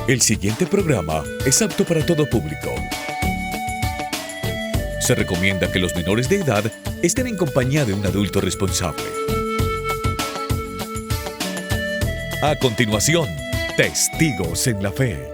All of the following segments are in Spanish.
El siguiente programa es apto para todo público. Se recomienda que los menores de edad estén en compañía de un adulto responsable. A continuación, Testigos en la Fe.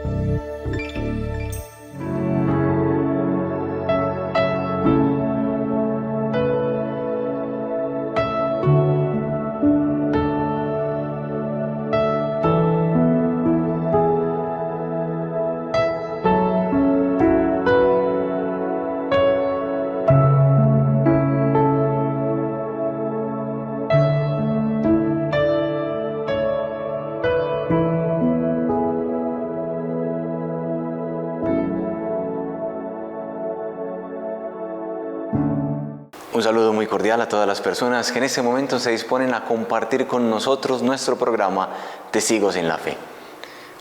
Un saludo muy cordial a todas las personas que en este momento se disponen a compartir con nosotros nuestro programa Testigos en la Fe.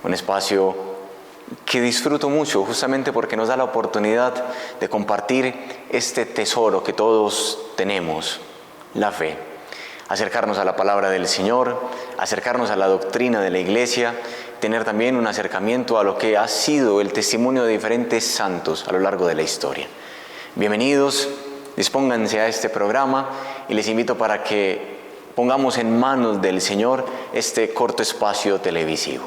Un espacio que disfruto mucho justamente porque nos da la oportunidad de compartir este tesoro que todos tenemos, la fe. Acercarnos a la palabra del Señor, acercarnos a la doctrina de la Iglesia, tener también un acercamiento a lo que ha sido el testimonio de diferentes santos a lo largo de la historia. Bienvenidos. Dispónganse a este programa y les invito para que pongamos en manos del Señor este corto espacio televisivo.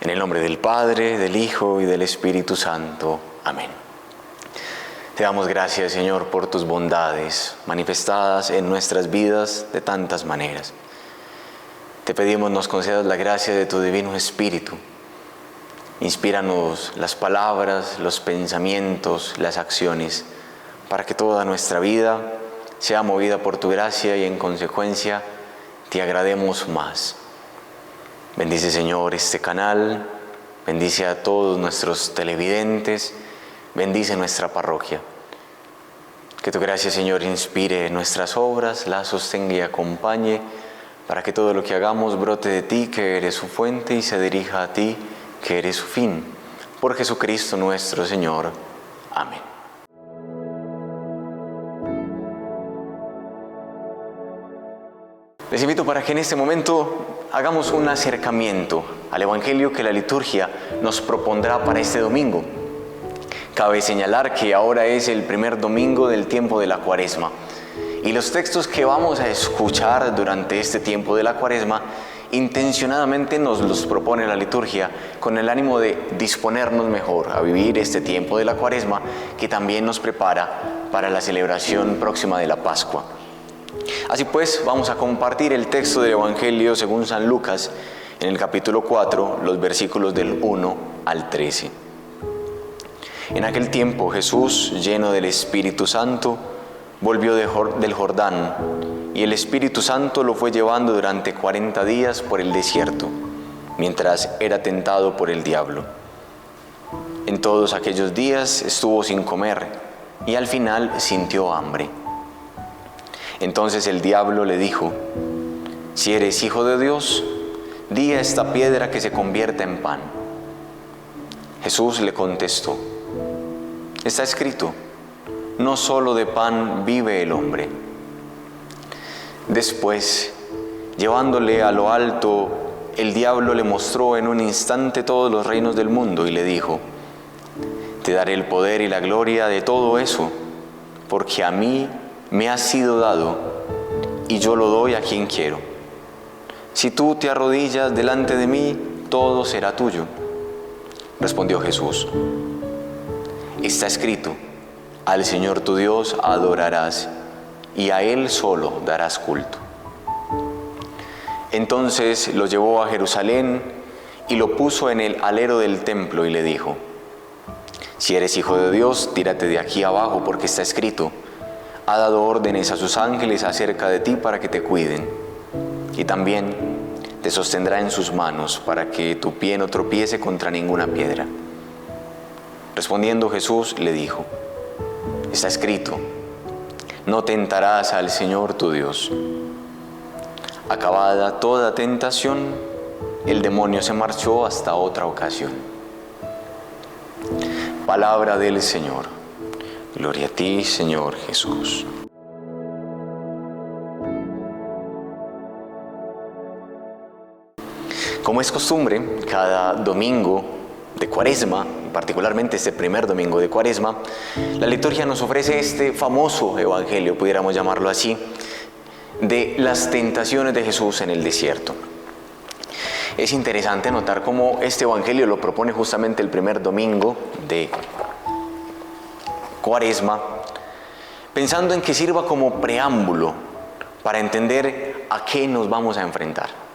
En el nombre del Padre, del Hijo y del Espíritu Santo. Amén. Te damos gracias, Señor, por tus bondades manifestadas en nuestras vidas de tantas maneras. Te pedimos nos concedas la gracia de tu Divino Espíritu. Inspíranos las palabras, los pensamientos, las acciones, para que toda nuestra vida sea movida por tu gracia y en consecuencia te agrademos más. Bendice, Señor, este canal, bendice a todos nuestros televidentes, bendice nuestra parroquia. Que tu gracia, Señor, inspire nuestras obras, las sostenga y acompañe, para que todo lo que hagamos brote de ti, que eres su fuente, y se dirija a ti, que eres su fin. Por Jesucristo nuestro Señor. Amén. Les invito para que en este momento hagamos un acercamiento al Evangelio que la liturgia nos propondrá para este domingo. Cabe señalar que ahora es el primer domingo del tiempo de la Cuaresma y los textos que vamos a escuchar durante este tiempo de la Cuaresma intencionadamente nos los propone la liturgia con el ánimo de disponernos mejor a vivir este tiempo de la Cuaresma que también nos prepara para la celebración próxima de la Pascua. Así pues, vamos a compartir el texto del Evangelio según San Lucas, en el capítulo 4, los versículos del 1 al 13. En aquel tiempo Jesús, lleno del Espíritu Santo, volvió del Jordán, y el Espíritu Santo lo fue llevando durante 40 días por el desierto, mientras era tentado por el diablo. En todos aquellos días estuvo sin comer, y al final sintió hambre. Entonces el diablo le dijo: si eres hijo de Dios, di a esta piedra que se convierta en pan. Jesús le contestó: está escrito, no solo de pan vive el hombre. Después, llevándole a lo alto, el diablo le mostró en un instante todos los reinos del mundo y le dijo: te daré el poder y la gloria de todo eso, porque a mí me ha sido dado, y yo lo doy a quien quiero. Si tú te arrodillas delante de mí, todo será tuyo. Respondió Jesús: está escrito, al Señor tu Dios adorarás, y a Él solo darás culto. Entonces lo llevó a Jerusalén, y lo puso en el alero del templo, y le dijo: si eres hijo de Dios, tírate de aquí abajo, porque está escrito, ha dado órdenes a sus ángeles acerca de ti para que te cuiden, y también te sostendrá en sus manos para que tu pie no tropiece contra ninguna piedra. Respondiendo Jesús le dijo: está escrito, no tentarás al Señor tu Dios. Acabada toda tentación, el demonio se marchó hasta otra ocasión. Palabra del Señor. Gloria a ti, Señor Jesús. Como es costumbre, cada domingo de Cuaresma, particularmente este primer domingo de Cuaresma, la liturgia nos ofrece este famoso evangelio, pudiéramos llamarlo así, de las tentaciones de Jesús en el desierto. Es interesante notar cómo este evangelio lo propone justamente el primer domingo de Cuaresma, pensando en que sirva como preámbulo para entender a qué nos vamos a enfrentar.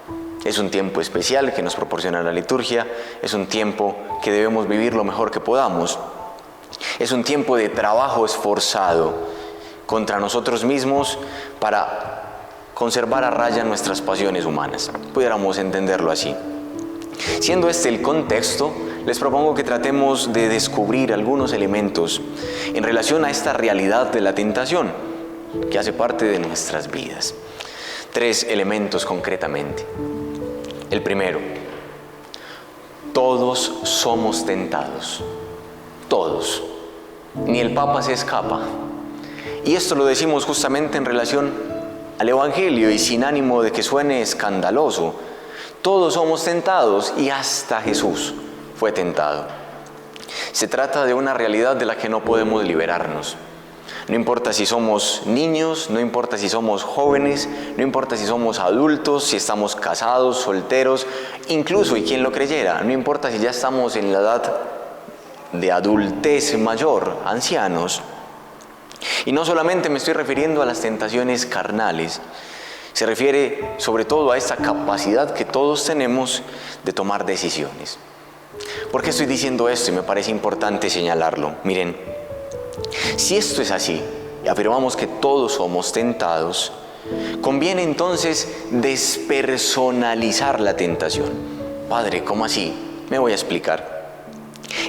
Es un tiempo especial que nos proporciona la liturgia, es un tiempo que debemos vivir lo mejor que podamos, es un tiempo de trabajo esforzado contra nosotros mismos para conservar a raya nuestras pasiones humanas, pudiéramos entenderlo así. Siendo este el contexto, les propongo que tratemos de descubrir algunos elementos en relación a esta realidad de la tentación que hace parte de nuestras vidas. 3 elementos concretamente. El primero, todos somos tentados, todos, ni el Papa se escapa. Y esto lo decimos justamente en relación al Evangelio y sin ánimo de que suene escandaloso. Todos somos tentados y hasta Jesús fue tentado. Se trata de una realidad de la que no podemos liberarnos. No importa si somos niños, no importa si somos jóvenes, no importa si somos adultos, si estamos casados, solteros, incluso, y quien lo creyera, no importa si ya estamos en la edad de adultez mayor, ancianos. Y no solamente me estoy refiriendo a las tentaciones carnales, se refiere sobre todo a esta capacidad que todos tenemos de tomar decisiones. ¿Por qué estoy diciendo esto? Y me parece importante señalarlo. Miren, si esto es así, y afirmamos que todos somos tentados, conviene entonces despersonalizar la tentación. Padre, ¿cómo así? Me voy a explicar.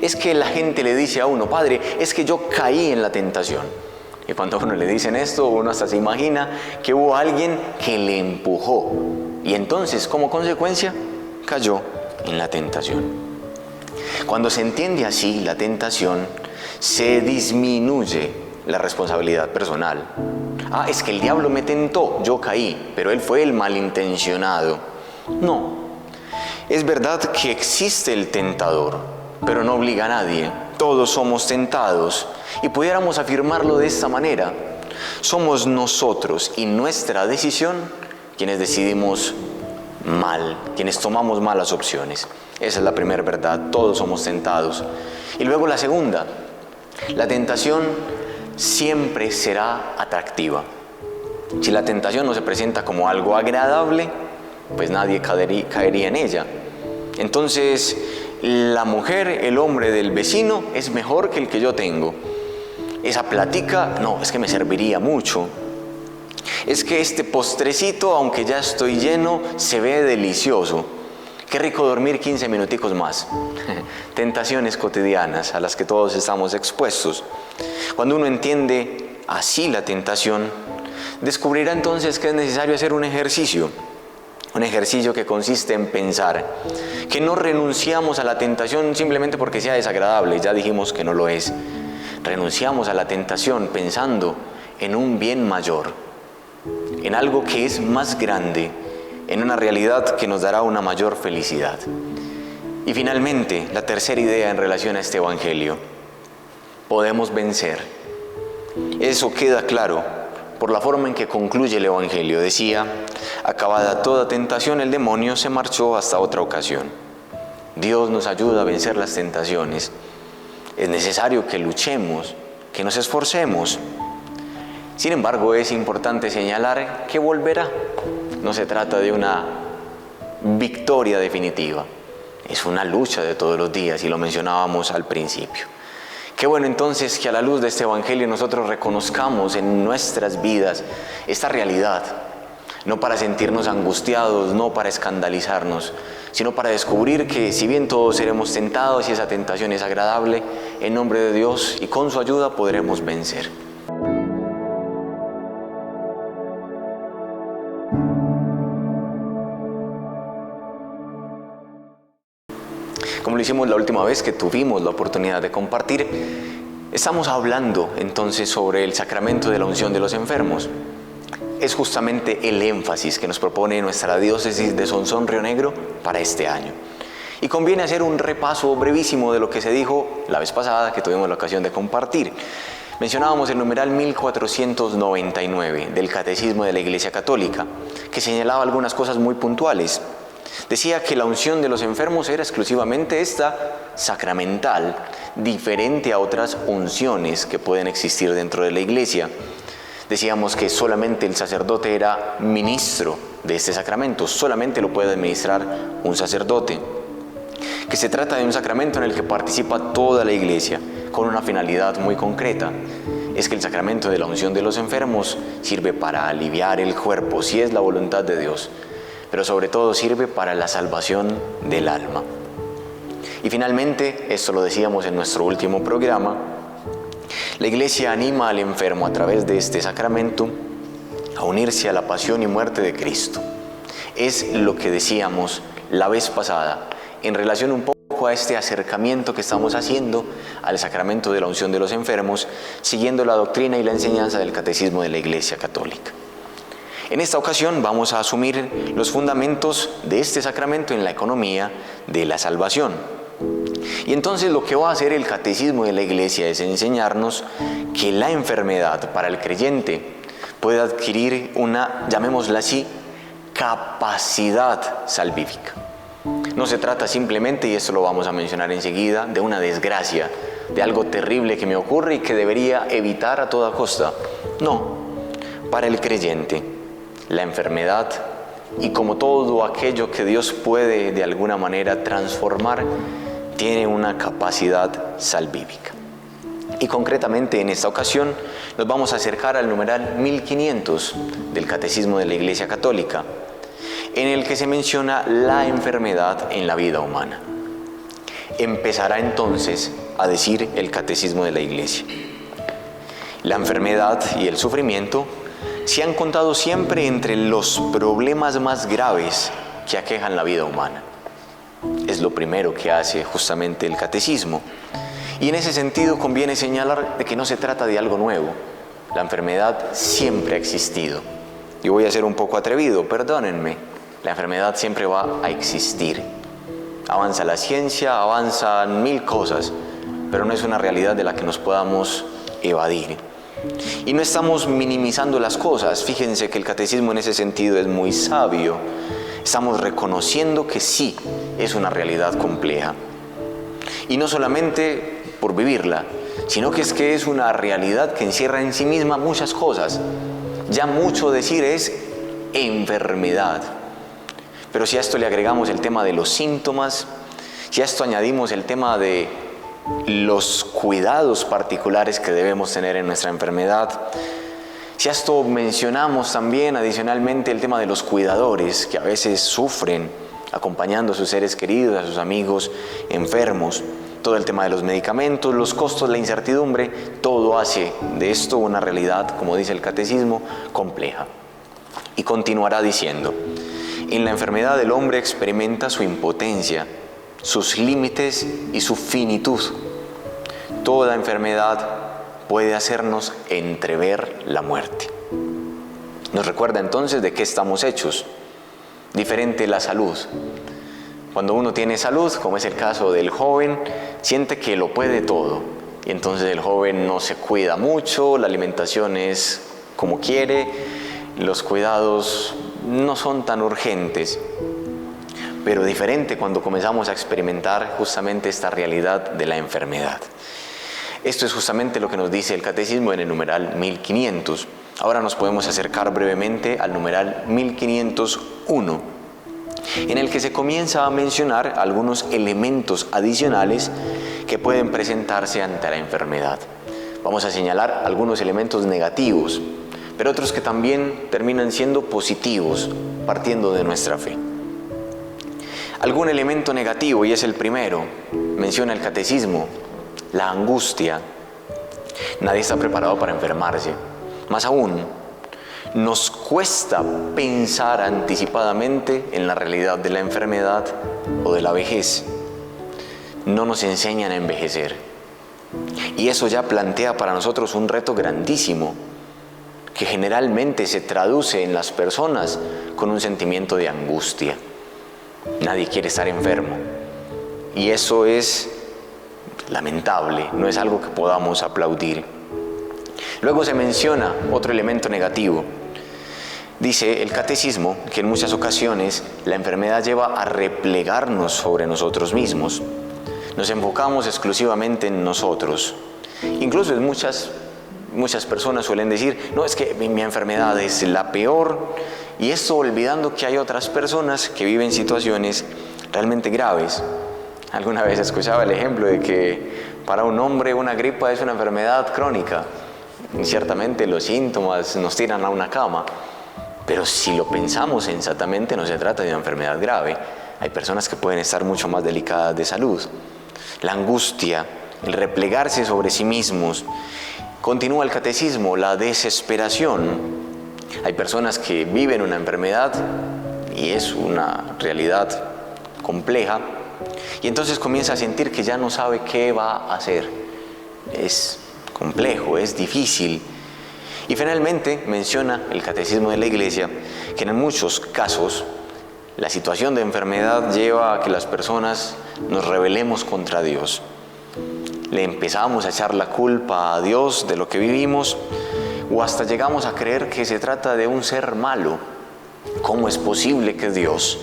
Es que la gente le dice a uno, Padre, es que yo caí en la tentación. Y cuando a uno le dicen esto, uno hasta se imagina que hubo alguien que le empujó. Y entonces, como consecuencia, cayó en la tentación. Cuando se entiende así la tentación, se disminuye la responsabilidad personal. Ah, es que el diablo me tentó, yo caí, pero él fue el malintencionado. No, es verdad que existe el tentador, pero no obliga a nadie. Todos somos tentados y pudiéramos afirmarlo de esta manera. Somos nosotros y nuestra decisión quienes decidimos mal, quienes tomamos malas opciones. Esa es la primera verdad, todos somos tentados. Y luego la segunda, la tentación siempre será atractiva. Si la tentación no se presenta como algo agradable, pues nadie caería en ella. Entonces, la mujer, el hombre del vecino es mejor que el que yo tengo. Esa platica, no, es que me serviría mucho. Es que este postrecito, aunque ya estoy lleno, se ve delicioso. Qué rico dormir 15 minuticos más. Tentaciones cotidianas a las que todos estamos expuestos. Cuando uno entiende así la tentación, descubrirá entonces que es necesario hacer un ejercicio que consiste en pensar que no renunciamos a la tentación simplemente porque sea desagradable, ya dijimos que no lo es. Renunciamos a la tentación pensando en un bien mayor, en algo que es más grande, en una realidad que nos dará una mayor felicidad. Y finalmente, la tercera idea en relación a este evangelio: podemos vencer. Eso queda claro por la forma en que concluye el evangelio. Decía, acabada toda tentación, el demonio se marchó hasta otra ocasión. Dios nos ayuda a vencer las tentaciones. Es necesario que luchemos, que nos esforcemos. Sin embargo, es importante señalar que volverá. No se trata de una victoria definitiva. Es una lucha de todos los días y lo mencionábamos al principio. Qué bueno entonces que a la luz de este evangelio nosotros reconozcamos en nuestras vidas esta realidad. No para sentirnos angustiados, no para escandalizarnos, sino para descubrir que si bien todos seremos tentados y esa tentación es agradable, en nombre de Dios y con su ayuda podremos vencer. Como lo hicimos la última vez que tuvimos la oportunidad de compartir, estamos hablando entonces sobre el sacramento de la unción de los enfermos. es justamente el énfasis que nos propone nuestra diócesis de Sonsón Río Negro para este año. Y conviene hacer un repaso brevísimo de lo que se dijo la vez pasada que tuvimos la ocasión de compartir. Mencionábamos el numeral 1499 del Catecismo de la Iglesia Católica, que señalaba algunas cosas muy puntuales. Decía que la unción de los enfermos era exclusivamente esta, sacramental, diferente a otras unciones que pueden existir dentro de la Iglesia. Decíamos que solamente el sacerdote era ministro de este sacramento, solamente lo puede administrar un sacerdote. Que se trata de un sacramento en el que participa toda la Iglesia, con una finalidad muy concreta. Es que el sacramento de la unción de los enfermos sirve para aliviar el cuerpo, si es la voluntad de Dios, pero sobre todo sirve para la salvación del alma. Y finalmente, esto lo decíamos en nuestro último programa, la Iglesia anima al enfermo a través de este sacramento a unirse a la pasión y muerte de Cristo. Es lo que decíamos la vez pasada, en relación un poco a este acercamiento que estamos haciendo al sacramento de la unción de los enfermos, siguiendo la doctrina y la enseñanza del Catecismo de la Iglesia Católica. En esta ocasión vamos a asumir los fundamentos de este sacramento en la economía de la salvación. Y entonces lo que va a hacer el Catecismo de la Iglesia es enseñarnos que la enfermedad para el creyente puede adquirir una, llamémosla así, capacidad salvífica. No se trata simplemente, y esto lo vamos a mencionar enseguida, de una desgracia, de algo terrible que me ocurre y que debería evitar a toda costa. No, para el creyente, la enfermedad y como todo aquello que Dios puede de alguna manera transformar, tiene una capacidad salvífica. Y concretamente en esta ocasión nos vamos a acercar al numeral 1500 del Catecismo de la Iglesia Católica, en el que se menciona la enfermedad en la vida humana. Empezará entonces a decir el Catecismo de la Iglesia: la enfermedad y el sufrimiento se han contado siempre entre los problemas más graves que aquejan la vida humana. Es lo primero que hace justamente el Catecismo. Y en ese sentido conviene señalar de que no se trata de algo nuevo. La enfermedad siempre ha existido. Y voy a ser un poco atrevido, perdónenme. La enfermedad siempre va a existir. Avanza la ciencia, avanzan mil cosas, pero no es una realidad de la que nos podamos evadir. Y no estamos minimizando las cosas. Fíjense que el Catecismo en ese sentido es muy sabio. Estamos reconociendo que sí, es una realidad compleja. Y no solamente por vivirla, sino que es una realidad que encierra en sí misma muchas cosas. Ya mucho decir es enfermedad. Pero si a esto le agregamos el tema de los síntomas, si a esto añadimos el tema de los cuidados particulares que debemos tener en nuestra enfermedad, si a esto mencionamos también adicionalmente el tema de los cuidadores que a veces sufren acompañando a sus seres queridos, a sus amigos enfermos, todo el tema de los medicamentos, los costos, la incertidumbre, todo hace de esto una realidad, como dice el Catecismo, compleja. Y continuará diciendo: en la enfermedad el hombre experimenta su impotencia, sus límites y su finitud. Toda enfermedad puede hacernos entrever la muerte. Nos recuerda entonces de qué estamos hechos. Diferente la salud. Cuando uno tiene salud, como es el caso del joven, siente que lo puede todo. Y entonces el joven no se cuida mucho, la alimentación es como quiere, los cuidados no son tan urgentes. Pero diferente cuando comenzamos a experimentar justamente esta realidad de la enfermedad. Esto es justamente lo que nos dice el Catecismo en el numeral 1500. Ahora nos podemos acercar brevemente al numeral 1501, en el que se comienza a mencionar algunos elementos adicionales que pueden presentarse ante la enfermedad. Vamos a señalar algunos elementos negativos, pero otros que también terminan siendo positivos, partiendo de nuestra fe. Algún elemento negativo, y es el primero, menciona el Catecismo: la angustia. Nadie está preparado para enfermarse. Más aún, nos cuesta pensar anticipadamente en la realidad de la enfermedad o de la vejez. No nos enseñan a envejecer. Y eso ya plantea para nosotros un reto grandísimo. que generalmente se traduce en las personas con un sentimiento de angustia. Nadie quiere estar enfermo. Y eso es lamentable, no es algo que podamos aplaudir. Luego se menciona otro elemento negativo. Dice el catecismo que en muchas ocasiones la enfermedad lleva a replegarnos sobre nosotros mismos. Nos enfocamos exclusivamente en nosotros. Incluso muchas personas suelen decir, no, es que mi enfermedad es la peor, y esto olvidando que hay otras personas que viven situaciones realmente graves. Alguna vez escuchaba el ejemplo de que para un hombre una gripa es una enfermedad crónica. Y ciertamente los síntomas nos tiran a una cama, pero si lo pensamos sensatamente no se trata de una enfermedad grave. Hay personas que pueden estar mucho más delicadas de salud. La angustia, el replegarse sobre sí mismos. Continúa el catecismo, la desesperación. Hay personas que viven una enfermedad y es una realidad compleja, y entonces comienza a sentir que ya no sabe qué va a hacer. Es complejo, es difícil. Y finalmente menciona el Catecismo de la Iglesia que en muchos casos la situación de enfermedad lleva a que las personas nos rebelemos contra Dios. Le empezamos a echar la culpa a Dios de lo que vivimos, o hasta llegamos a creer que se trata de un ser malo. ¿Cómo es posible que Dios,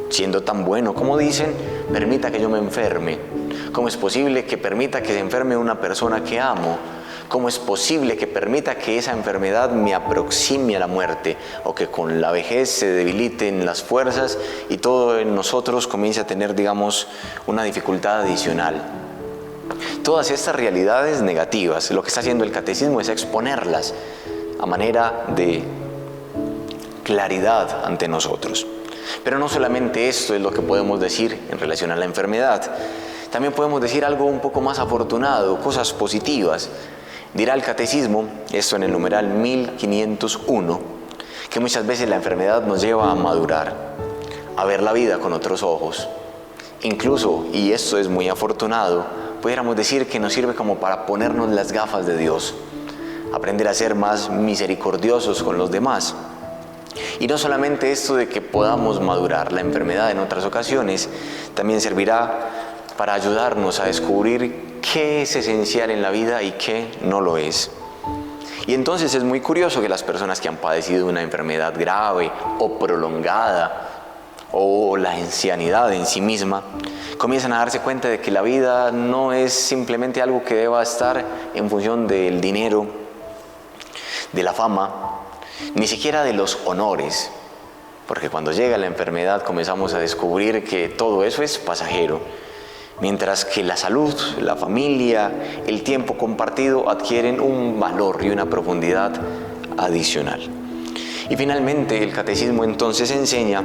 siendo tan bueno como dicen, permita que yo me enferme? ¿Cómo es posible que permita que se enferme una persona que amo? ¿Cómo es posible que permita que esa enfermedad me aproxime a la muerte, o que con la vejez se debiliten las fuerzas y todo en nosotros comience a tener, digamos, una dificultad adicional? Todas estas realidades negativas, lo que está haciendo el catecismo es exponerlas a manera de claridad ante nosotros. Pero no solamente esto es lo que podemos decir en relación a la enfermedad. También podemos decir algo un poco más afortunado, cosas positivas. Dirá el catecismo, esto en el numeral 1501, que muchas veces la enfermedad nos lleva a madurar, a ver la vida con otros ojos. Incluso, y esto es muy afortunado, pudiéramos decir que nos sirve como para ponernos las gafas de Dios, aprender a ser más misericordiosos con los demás. Y no solamente esto de que podamos madurar, la enfermedad en otras ocasiones también servirá para ayudarnos a descubrir qué es esencial en la vida y qué no lo es. Y entonces es muy curioso que las personas que han padecido una enfermedad grave o prolongada, o la ancianidad en sí misma, comienzan a darse cuenta de que la vida no es simplemente algo que deba estar en función del dinero, de la fama, ni siquiera de los honores, porque cuando llega la enfermedad comenzamos a descubrir que todo eso es pasajero, mientras que la salud, la familia, el tiempo compartido adquieren un valor y una profundidad adicional. Y finalmente el catecismo entonces enseña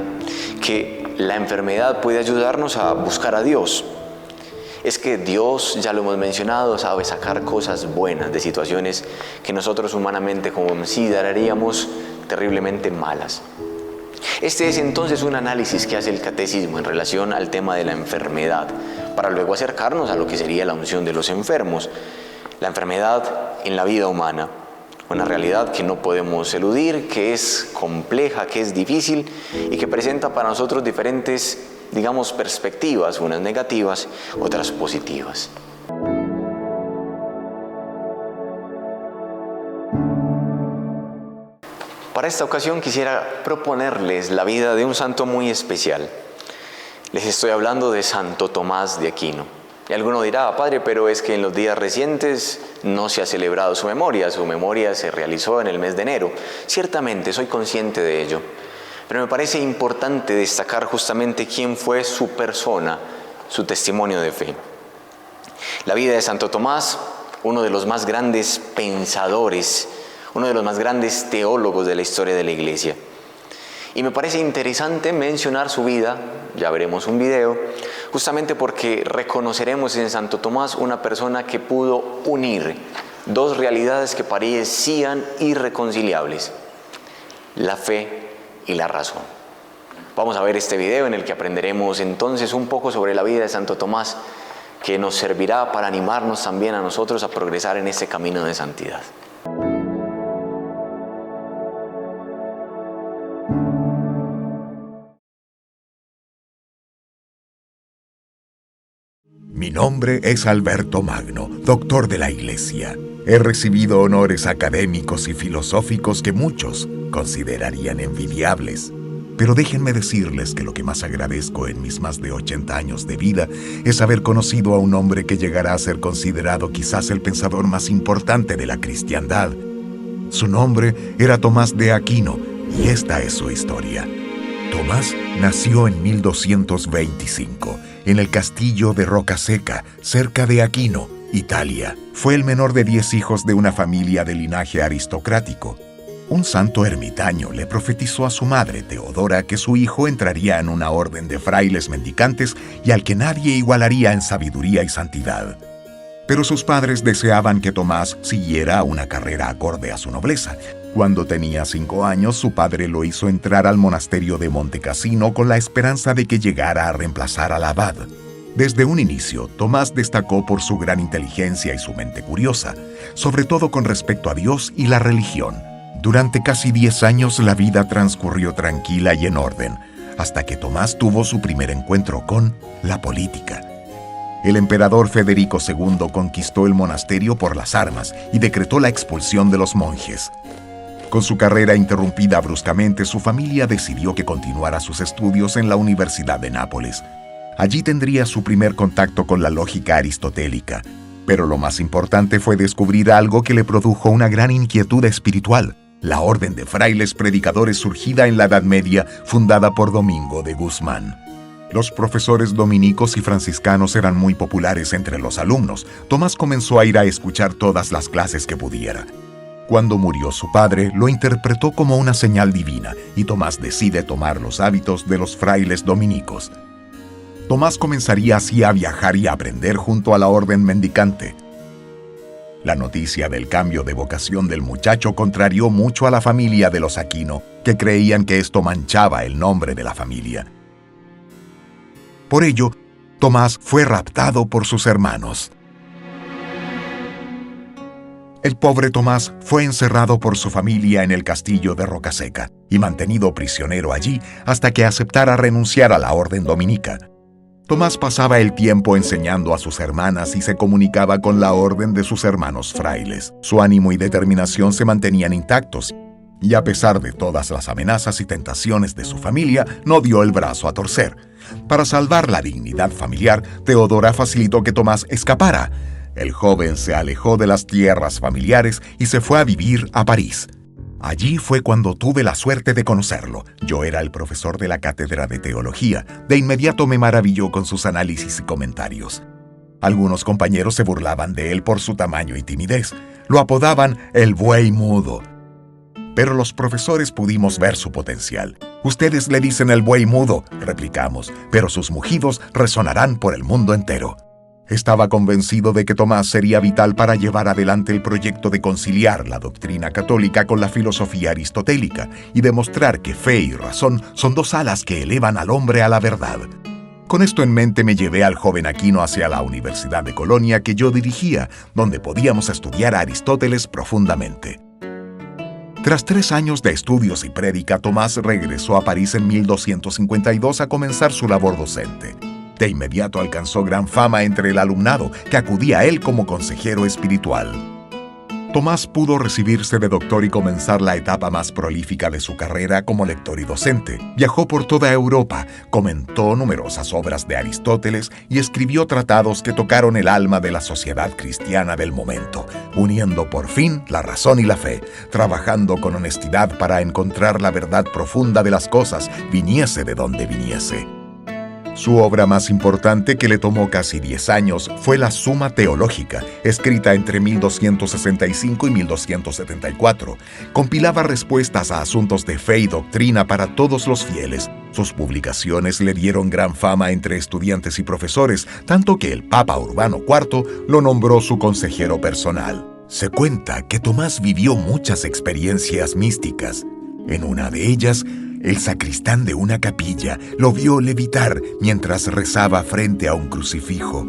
que la enfermedad puede ayudarnos a buscar a Dios. Es que Dios, ya lo hemos mencionado, sabe sacar cosas buenas de situaciones que nosotros humanamente consideraríamos terriblemente malas. Este es entonces un análisis que hace el catecismo en relación al tema de la enfermedad, para luego acercarnos a lo que sería la unción de los enfermos. La enfermedad en la vida humana, una realidad que no podemos eludir, que es compleja, que es difícil y que presenta para nosotros diferentes, digamos, perspectivas, unas negativas, otras positivas. Para esta ocasión quisiera proponerles la vida de un santo muy especial. Les estoy hablando de Santo Tomás de Aquino. Y alguno dirá, padre, pero es que en los días recientes no se ha celebrado su memoria se realizó en el mes de enero. Ciertamente, soy consciente de ello, pero me parece importante destacar justamente quién fue su persona, su testimonio de fe. La vida de Santo Tomás, uno de los más grandes pensadores, uno de los más grandes teólogos de la historia de la Iglesia. Y me parece interesante mencionar su vida, ya veremos un video, justamente porque reconoceremos en Santo Tomás una persona que pudo unir dos realidades que parecían irreconciliables: la fe y la razón. Vamos a ver este video en el que aprenderemos entonces un poco sobre la vida de Santo Tomás, que nos servirá para animarnos también a nosotros a progresar en este camino de santidad. Mi nombre es Alberto Magno, doctor de la Iglesia. He recibido honores académicos y filosóficos que muchos considerarían envidiables. Pero déjenme decirles que lo que más agradezco en mis más de 80 años de vida es haber conocido a un hombre que llegará a ser considerado quizás el pensador más importante de la cristiandad. Su nombre era Tomás de Aquino, y esta es su historia. Tomás nació en 1225, en el castillo de Rocaseca, cerca de Aquino, Italia. Fue el menor de 10 hijos de una familia de linaje aristocrático. Un santo ermitaño le profetizó a su madre, Teodora, que su hijo entraría en una orden de frailes mendicantes y al que nadie igualaría en sabiduría y santidad. Pero sus padres deseaban que Tomás siguiera una carrera acorde a su nobleza. Cuando tenía 5 años, su padre lo hizo entrar al monasterio de Montecassino con la esperanza de que llegara a reemplazar al abad. Desde un inicio, Tomás destacó por su gran inteligencia y su mente curiosa, sobre todo con respecto a Dios y la religión. Durante casi 10 años la vida transcurrió tranquila y en orden, hasta que Tomás tuvo su primer encuentro con la política. El emperador Federico II conquistó el monasterio por las armas y decretó la expulsión de los monjes. Con su carrera interrumpida bruscamente, su familia decidió que continuara sus estudios en la Universidad de Nápoles. Allí tendría su primer contacto con la lógica aristotélica, pero lo más importante fue descubrir algo que le produjo una gran inquietud espiritual: la orden de frailes predicadores surgida en la Edad Media, fundada por Domingo de Guzmán. Los profesores dominicos y franciscanos eran muy populares entre los alumnos. Tomás comenzó a ir a escuchar todas las clases que pudiera. Cuando murió su padre, lo interpretó como una señal divina, y Tomás decide tomar los hábitos de los frailes dominicos. Tomás comenzaría así a viajar y a aprender junto a la orden mendicante. La noticia del cambio de vocación del muchacho contrarió mucho a la familia de los Aquino, que creían que esto manchaba el nombre de la familia. Por ello, Tomás fue raptado por sus hermanos. El pobre Tomás fue encerrado por su familia en el castillo de Rocaseca y mantenido prisionero allí hasta que aceptara renunciar a la orden dominica. Tomás pasaba el tiempo enseñando a sus hermanas y se comunicaba con la orden de sus hermanos frailes. Su ánimo y determinación se mantenían intactos, y a pesar de todas las amenazas y tentaciones de su familia, no dio el brazo a torcer. Para salvar la dignidad familiar, Teodora facilitó que Tomás escapara. El joven se alejó de las tierras familiares y se fue a vivir a París. Allí fue cuando tuve la suerte de conocerlo. Yo era el profesor de la cátedra de teología. De inmediato me maravilló con sus análisis y comentarios. Algunos compañeros se burlaban de él por su tamaño y timidez. Lo apodaban el buey mudo. Pero los profesores pudimos ver su potencial. Ustedes le dicen el buey mudo, replicamos, pero sus mugidos resonarán por el mundo entero. Estaba convencido de que Tomás sería vital para llevar adelante el proyecto de conciliar la doctrina católica con la filosofía aristotélica y demostrar que fe y razón son dos alas que elevan al hombre a la verdad. Con esto en mente me llevé al joven Aquino hacia la Universidad de Colonia que yo dirigía, donde podíamos estudiar a Aristóteles profundamente. Tras 3 años de estudios y prédica, Tomás regresó a París en 1252 a comenzar su labor docente. De inmediato alcanzó gran fama entre el alumnado, que acudía a él como consejero espiritual. Tomás pudo recibirse de doctor y comenzar la etapa más prolífica de su carrera como lector y docente. Viajó por toda Europa, comentó numerosas obras de Aristóteles y escribió tratados que tocaron el alma de la sociedad cristiana del momento, uniendo por fin la razón y la fe, trabajando con honestidad para encontrar la verdad profunda de las cosas, viniese de donde viniese. Su obra más importante, que le tomó casi 10 años, fue la Suma Teológica, escrita entre 1265 y 1274. Compilaba respuestas a asuntos de fe y doctrina para todos los fieles. Sus publicaciones le dieron gran fama entre estudiantes y profesores, tanto que el Papa Urbano IV lo nombró su consejero personal. Se cuenta que Tomás vivió muchas experiencias místicas. En una de ellas, el sacristán de una capilla lo vio levitar mientras rezaba frente a un crucifijo.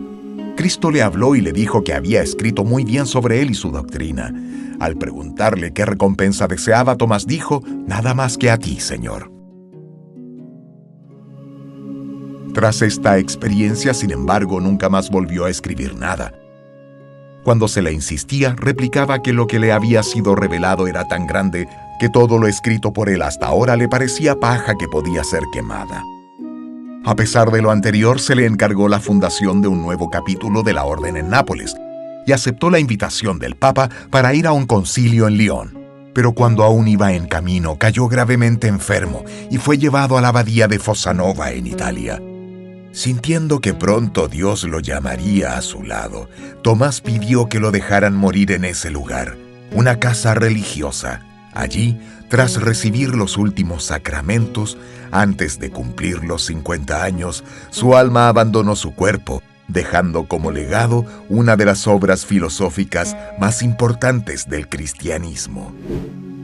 Cristo le habló y le dijo que había escrito muy bien sobre él y su doctrina. Al preguntarle qué recompensa deseaba, Tomás dijo: «Nada más que a ti, Señor». Tras esta experiencia, sin embargo, nunca más volvió a escribir nada. Cuando se le insistía, replicaba que lo que le había sido revelado era tan grande que todo lo escrito por él hasta ahora le parecía paja que podía ser quemada. A pesar de lo anterior, se le encargó la fundación de un nuevo capítulo de la Orden en Nápoles y aceptó la invitación del Papa para ir a un concilio en Lyon. Pero cuando aún iba en camino, cayó gravemente enfermo y fue llevado a la abadía de Fossanova en Italia. Sintiendo que pronto Dios lo llamaría a su lado, Tomás pidió que lo dejaran morir en ese lugar, una casa religiosa. Allí, tras recibir los últimos sacramentos, antes de cumplir los 50 años, su alma abandonó su cuerpo, dejando como legado una de las obras filosóficas más importantes del cristianismo.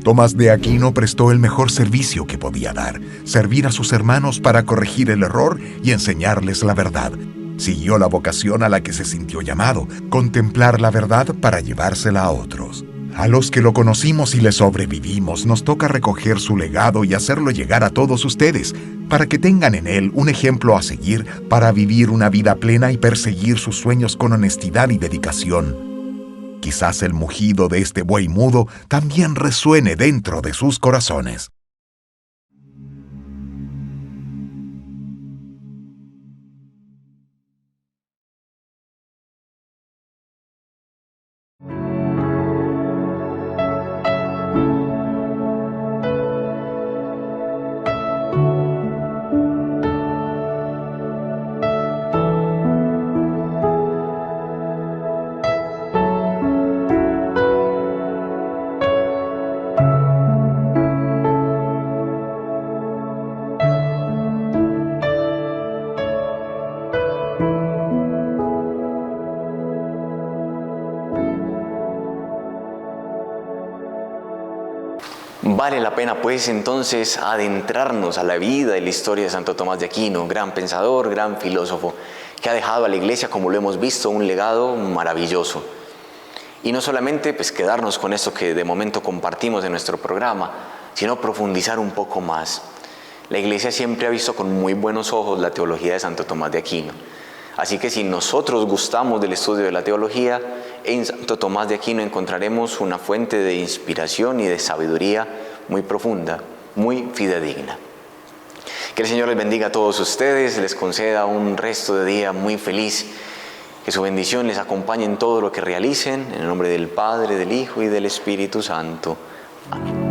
Tomás de Aquino prestó el mejor servicio que podía dar, servir a sus hermanos para corregir el error y enseñarles la verdad. Siguió la vocación a la que se sintió llamado, contemplar la verdad para llevársela a otros. A los que lo conocimos y le sobrevivimos, nos toca recoger su legado y hacerlo llegar a todos ustedes, para que tengan en él un ejemplo a seguir para vivir una vida plena y perseguir sus sueños con honestidad y dedicación. Quizás el mugido de este buey mudo también resuene dentro de sus corazones. Vale la pena pues entonces adentrarnos a la vida y la historia de Santo Tomás de Aquino, gran pensador, gran filósofo, que ha dejado a la Iglesia, como lo hemos visto, un legado maravilloso. Y no solamente pues quedarnos con esto que de momento compartimos en nuestro programa, sino profundizar un poco más. La Iglesia siempre ha visto con muy buenos ojos la teología de Santo Tomás de Aquino. Así que si nosotros gustamos del estudio de la teología, en Santo Tomás de Aquino encontraremos una fuente de inspiración y de sabiduría muy profunda, muy fidedigna. Que el Señor les bendiga a todos ustedes, les conceda un resto de día muy feliz, que su bendición les acompañe en todo lo que realicen, en el nombre del Padre, del Hijo y del Espíritu Santo. Amén.